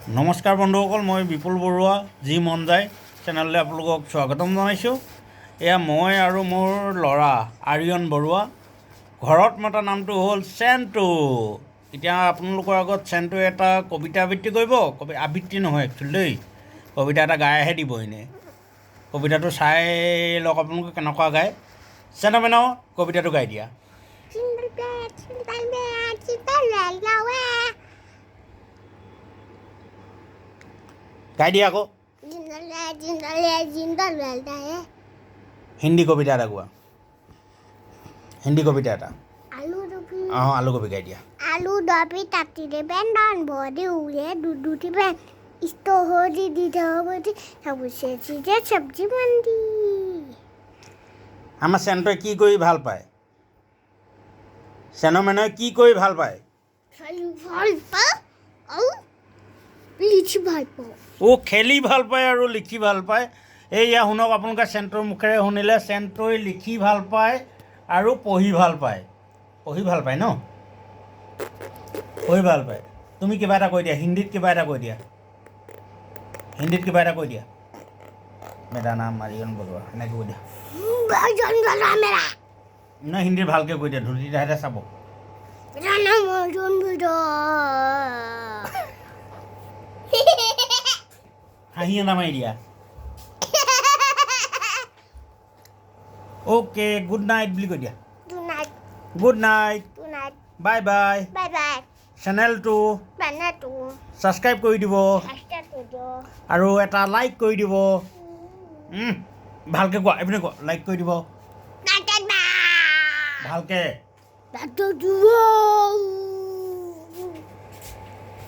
নমস্কাৰ বন্ধুসকল, মই বিপুল বৰুৱা যি মন যায় চেনেললৈ আপোনালোকক স্বাগতম জনাইছোঁ। এয়া মই আৰু মোৰ ল'ৰা আৰিয়ন বৰুৱা। ঘৰত মতা নামটো হ'ল চেণ্টু। এতিয়া আপোনালোকৰ আগত চেণ্টুৱে এটা কবিতা আবৃত্তি কৰিব। আবৃত্তি নহয় একচুৱেলি দেই, কবিতা এটা গাইহে দিব এনেই। কবিতাটো চাই লওক আপোনালোকে কেনেকুৱা গায়। চেণ্টু মেন কবিতাটো গাই দিয়া। গাই দিয়া আকৌ। হিন্দী কবিতা এটা গোৱা, হিন্দী কবিতা এটা। অঁ, আলু কবি গাই দিয়া। আলু ডবি তাতি দেবেন ডান বডি উড়ে দুটি বেন স্টোহরি দিদি সবুজে চিজে সবজি মন্দি। আমাৰ চেণ্টুৱে কি কৰি ভাল পায়? চেণ্টু মেনে কি কৰি ভাল পায়? লিচি ভাল পাওঁ। খেলি ভাল পায় আৰু লিখি ভাল পায়। এয়া শুনক আপোনালোকে চেণ্টুৰ মুখেৰে শুনিলে। চেণ্টুৱে লিখি ভাল পায় আৰু পঢ়ি ভাল পায়। পঢ়ি ভাল পায় ন? পঢ়ি ভাল পায়। তুমি কিবা এটা কৈ দিয়া, হিন্দীত কিবা এটা কৈ দিয়া। হিন্দীত কিবা এটা কৈ দিয়া। মেৰা নাম আৰিয়ন বৰুৱা এনেকৈ কৈ দিয়া। নাই, হিন্দীত ভালকৈ কৈ দিয়া, ধুতি তাহাঁতে চাব। হাঁহি এটা মাৰি দিয়া। অ'কে, গুড নাইট বুলি কৈ দিয়া। Good night, bye bye. চেনেলটো ছাবস্ক্ৰাইব কৰি দিব আৰু এটা লাইক কৰি দিব। ভালকৈ কোৱা, এইপিনে কোৱা, লাইক কৰি দিব ভালকৈ।